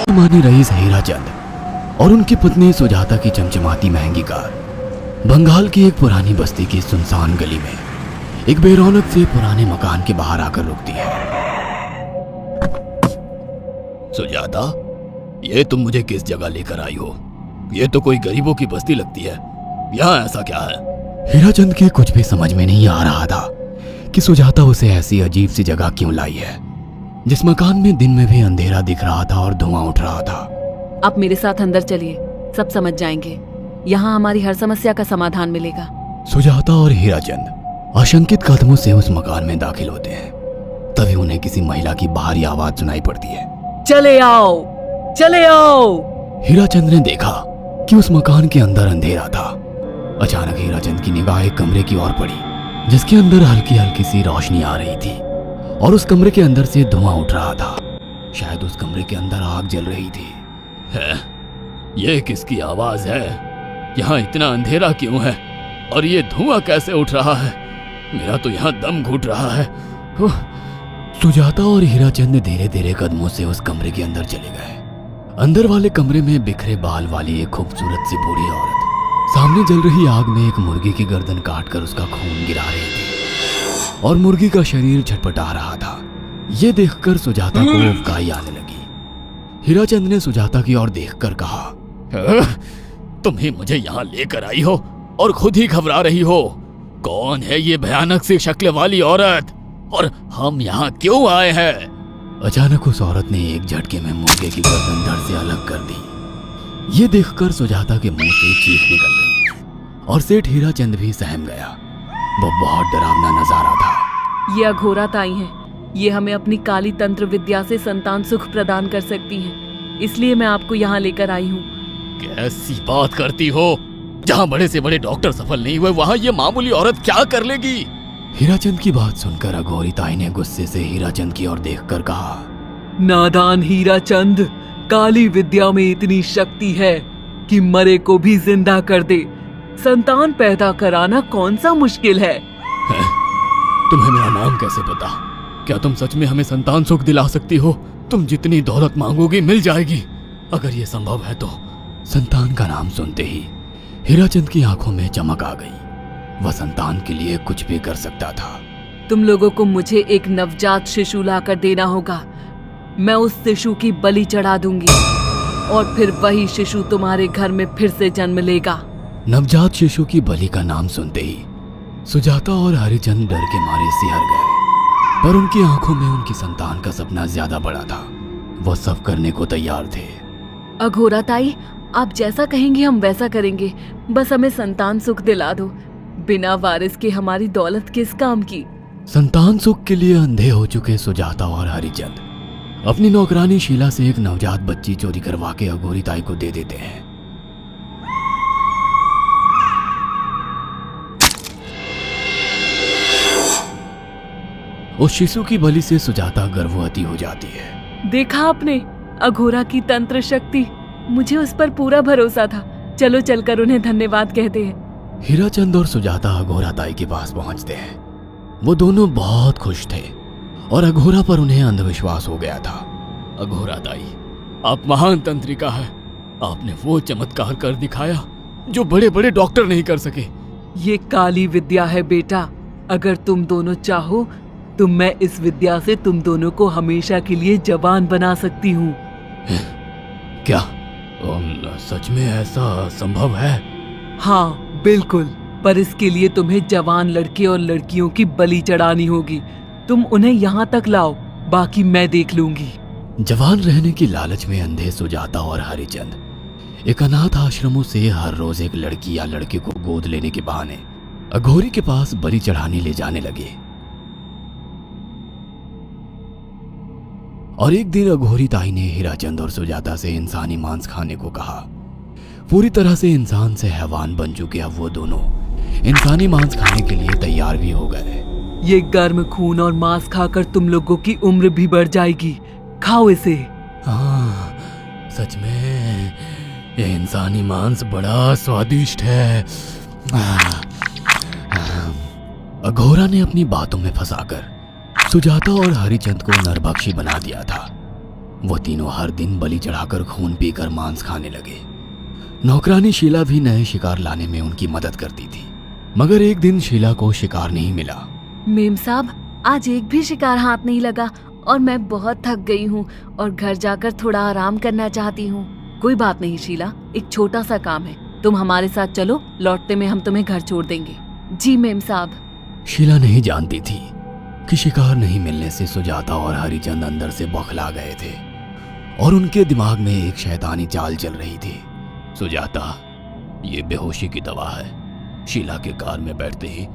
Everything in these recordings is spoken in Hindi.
मानी रईस हीराचंद और उनकी पत्नी सुजाता की चमचमाती महंगी कार बंगाल की एक पुरानी बस्ती की सुनसान गली में एक बेरौनक से पुराने मकान के बाहर आकर रुकती है। सुजाता, ये तुम मुझे किस जगह लेकर आई हो? ये तो कोई गरीबों की बस्ती लगती है, यहाँ ऐसा क्या है? हीराचंद के कुछ भी समझ में नहीं आ रहा था कि सुजाता उसे ऐसी अजीब सी जगह क्यों लाई है, जिस मकान में दिन में भी अंधेरा दिख रहा था और धुआं उठ रहा था। आप मेरे साथ अंदर चलिए, सब समझ जाएंगे। यहाँ हमारी हर समस्या का समाधान मिलेगा। सुजाता और हीराचंद आशंकित कदमों से उस मकान में दाखिल होते हैं। तभी उन्हें किसी महिला की बाहरी आवाज सुनाई पड़ती है, चले आओ, चले आओ। हीराचंद ने देखा कि उस मकान के अंदर अंधेरा था। अचानक हीराचंद की निगाह एक कमरे की ओर पड़ी, जिसके अंदर हल्की हल्की सी रोशनी आ रही थी और उस कमरे के अंदर से धुआं उठ रहा था। शायद उस कमरे के अंदर आग जल रही थी। है? ये किसकी आवाज है? यहाँ इतना अंधेरा क्यों है और ये धुआं कैसे उठ रहा है? मेरा तो यहाँ दम घुट रहा है। सुजाता और हीराचंद धीरे धीरे कदमों से उस कमरे के अंदर चले गए। अंदर वाले कमरे में बिखरे बाल वाली एक खूबसूरत सी बूढ़ी औरत सामने जल रही आग में एक मुर्गी की गर्दन काटकर उसका खून गिरा रही थी और मुर्गी का शरीर छटपटा रहा था। ये देखकर सुजाता को उबकाई आने लगी। हीराचंद ने सुजाता की ओर देखकर कहा, तुम ही मुझे यहाँ लेकर आई हो और खुद ही घबरा रही हो। कौन है ये भयानक सी शक्ल वाली औरत और हम यहाँ क्यों आए हैं? अचानक उस औरत ने एक झटके में मुर्गे की गर्दन धड़ से अलग कर दी। ये देखकर सुजाता के मुंह से चीख निकल गई और सेठ हीराचंद भी सहम गया। वो बहुत डरावना नजारा था। ये अघोरा ताई हैं। ये हमें अपनी काली तंत्र विद्या से संतान सुख प्रदान कर सकती हैं। इसलिए मैं आपको यहाँ लेकर आई हूँ। कैसी बात करती हो? जहाँ बड़े से बड़े डॉक्टर सफल नहीं हुए, वहाँ ये मामूली औरत क्या कर लेगी? हीराचंद की बात सुनकर अघोरी ताई ने गुस्से से हीराचंद की ओर देखकर कहा, नादान हीराचंद, काली विद्या में इतनी शक्ति है कि मरे को भी जिंदा कर दे। संतान पैदा कराना कौन सा मुश्किल है? तुम्हें मेरा नाम कैसे पता? क्या तुम सच में हमें संतान सुख दिला सकती हो? तुम जितनी दौलत मांगोगी मिल जाएगी, अगर ये संभव है तो। संतान का नाम सुनते ही हीराचंद की आंखों में चमक आ गई। वह संतान के लिए कुछ भी कर सकता था। तुम लोगों को मुझे एक नवजात शिशु लाकर देना होगा। मैं उस शिशु की बलि चढ़ा दूंगी और फिर वही शिशु तुम्हारे घर में फिर से जन्म लेगा। नवजात शिशु की बलि का नाम सुनते ही सुजाता और हरिचंद डर के मारे सिहर गए, पर उनकी आंखों में उनकी संतान का सपना ज्यादा बड़ा था। वो सब करने को तैयार थे। अघोरा ताई, आप जैसा कहेंगे हम वैसा करेंगे। बस हमें संतान सुख दिला दो। बिना वारिस के हमारी दौलत किस काम की? संतान सुख के लिए अंधे हो चुके सुजाता और हरिचंद अपनी नौकरानी शीला से एक नवजात बच्ची चोरी करवा के अघोरी ताई को दे देते हैं। उस शिशु की बलि से सुजाता गर्भवती हो जाती है। देखा आपने अघोरा की तंत्र शक्ति? मुझे उस पर पूरा भरोसा था। चलो चलकर उन्हें धन्यवाद कहते हैं। हीराचंद और सुजाता अघोरा ताई के पास पहुंचते हैं। वो दोनों बहुत खुश थे और अघोरा पर उन्हें अंधविश्वास हो गया था। अघोरा ताई, आप महान तंत्रिका है। आपने वो चमत्कार कर दिखाया जो बड़े बड़े डॉक्टर नहीं कर सके। ये काली विद्या है बेटा। अगर तुम दोनों चाहो तो मैं इस विद्या से तुम दोनों को हमेशा के लिए जवान बना सकती हूँ। क्या सच में ऐसा संभव है? हाँ बिल्कुल, पर इसके लिए तुम्हें जवान लड़के और लड़कियों की बलि चढ़ानी होगी। तुम उन्हें यहाँ तक लाओ, बाकी मैं देख लूंगी। जवान रहने की लालच में अंधे सुजाता और हरिचंद एक अनाथ आश्रमों से हर रोज एक लड़की या लड़के को गोद लेने के बहाने अघोरी के पास बलि चढ़ाने ले जाने लगे। और एक दिन अघोरी ताई ने हीराचंद और सुजाता से इंसानी मांस खाने को कहा। पूरी तरह से इंसान से हैवान बन चुके अब वो दोनों इंसानी मांस खाने के लिए तैयार भी हो गए। ये गर्म खून और मांस खाकर तुम लोगों की उम्र भी बढ़ जाएगी। खाओ इसे। हाँ, सच में ये इंसानी मांस बड़ा स्वादिष्ट है। अघोरा ने अपनी बातों में फंसाकर सुजाता और हरिचंद को नरभक्षी बना दिया था। वो तीनों हर दिन बलि चढ़ाकर खून पीकर मांस खाने लगे। नौकरानी शीला भी नए शिकार लाने में उनकी मदद करती थी, मगर एक दिन शीला को शिकार नहीं मिला। मेम साहब, आज एक भी शिकार हाथ नहीं लगा और मैं बहुत थक गई हूँ और घर जाकर थोड़ा आराम करना चाहती हूँ। कोई बात नहीं शीला, एक छोटा सा काम है, तुम हमारे साथ चलो, लौटते में हम तुम्हें घर छोड़ देंगे। जी मेम साहब। शीला नहीं जानती थी कि शिकार नहीं मिलने से सुजाता और हरिचंद अंदर से बौखला गए थे और उनके दिमाग में एक शैतानी चाल चल रही थी। सुजाता, ये बेहोशी की दवा है। शीला के कार में बैठते ही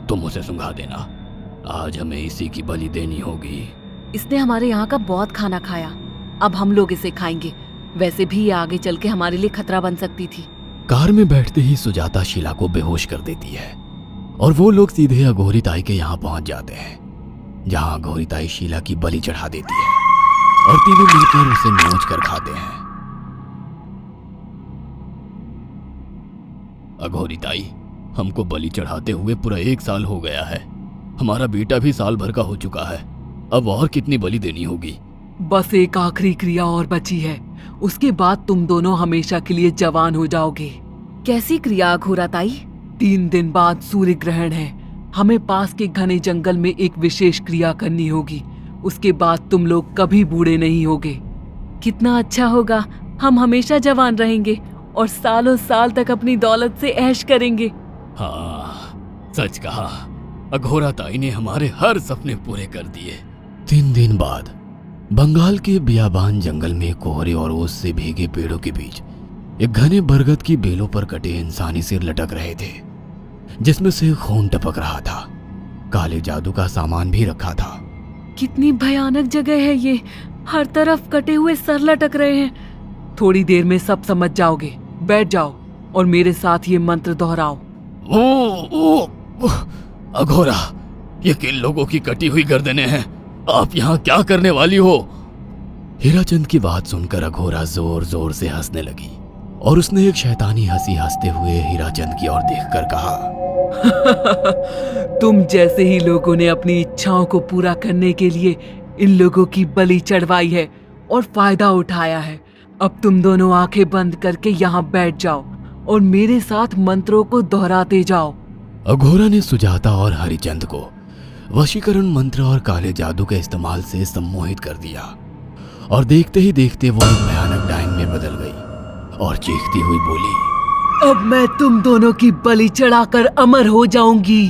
तुम उसे सुंघा देना। आज हमें इसी की बलि देनी होगी। इसने हमारे यहाँ का बहुत खाना खाया, अब हम लोग इसे खाएंगे। वैसे भी ये आगे चल के हमारे लिए खतरा बन सकती थी। कार में बैठते ही सुजाता शीला को बेहोश कर देती है और वो लोग सीधे अघोरी ताई के यहाँ पहुंच जाते हैं, जहाँ अघोरी ताई शीला की बलि चढ़ा देती है और तीनों मिलकर उसे नोच कर खाते हैं। अघोरी ताई, हमको बलि चढ़ाते हुए पूरा 1 साल हो गया है। हमारा बेटा भी साल भर का हो चुका है। अब और कितनी बलि देनी होगी? बस एक आखिरी क्रिया और बची है, उसके बाद तुम दोनों हमेशा के लिए जवान हो जाओगे। कैसी क्रिया अघोरा ताई? 3 दिन बाद सूर्य ग्रहण है, हमें पास के घने जंगल में एक विशेष क्रिया करनी होगी। उसके बाद तुम लोग कभी बूढ़े नहीं होगे। कितना अच्छा होगा, हम हमेशा जवान रहेंगे और सालों साल तक अपनी दौलत से ऐश करेंगे। हाँ, सच कहा। अघोरा ताई ने हमारे हर सपने पूरे कर दिए। 3 दिन बाद बंगाल के बियाबान जंगल में कोहरे और ओस से भीगे पेड़ों के बीच एक घने बरगद की बेलों पर कटे इंसानी सिर लटक रहे थे, जिसमें से खून टपक रहा था। काले जादू का सामान भी रखा था। कितनी भयानक जगह है ये, हर तरफ कटे हुए सर लटक रहे हैं। थोड़ी देर में सब समझ जाओगे। बैठ जाओ और मेरे साथ ये मंत्र दोहराओ। ओ, अघोरा, ये किन लोगों की कटी हुई गर्दनें हैं? आप यहाँ क्या करने वाली हो? हीराचंद की बात सुनकर अघोरा जोर जोर से हंसने लगी और उसने एक शैतानी हंसी हंसते हुए हीराचंद की ओर देखकर कहा, तुम जैसे ही लोगों ने अपनी इच्छाओं को पूरा करने के लिए इन लोगों की बलि चढ़वाई है और फायदा उठाया है। अब तुम दोनों आंखें बंद करके यहाँ बैठ जाओ और मेरे साथ मंत्रों को दोहराते जाओ। अघोरा ने सुजाता और हरिचंद को वशीकरण मंत्र और काले जादू के इस्तेमाल से सम्मोहित कर दिया और देखते ही देखते वो एक भयानक डायन में बदल गई और चीखती हुई बोली, अब मैं तुम दोनों की बलि चढ़ाकर अमर हो जाऊंगी,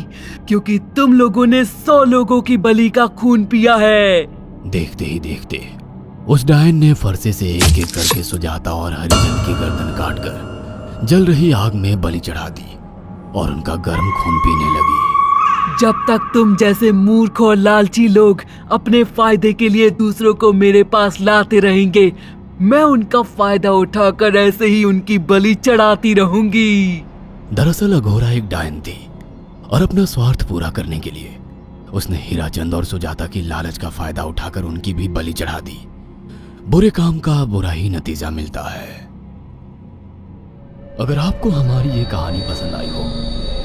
क्योंकि तुम लोगों ने 100 लोगों की बलि का खून पिया है। देखते ही देखते उस डायन ने फरसे से एक एक करके सुजाता और हरिचंद की गर्दन काटकर जल रही आग में बलि चढ़ा दी और उनका गर्म खून पीने लगी। जब तक तुम जैसे मूर्ख और लालची लोग अपने फायदे के लिए दूसरों को मेरे पास लाते रहेंगे, मैं उनका फायदा उठाकर ऐसे ही उनकी बलि चढ़ाती रहूंगी। दरअसल अघोरा एक डायन थी और अपना स्वार्थ पूरा करने के लिए उसने हीराचंद और सुजाता की लालच का फायदा उठाकर उनकी भी बलि चढ़ा दी। बुरे काम का बुरा ही नतीजा मिलता है। अगर आपको हमारी ये कहानी पसंद आई हो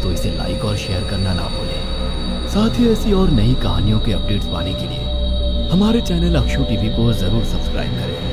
तो इसे लाइक और शेयर करना ना भूलें। साथ ही ऐसी और नई कहानियों के अपडेट्स पाने के लिए हमारे चैनल अक्षु टीवी को जरूर सब्सक्राइब करें।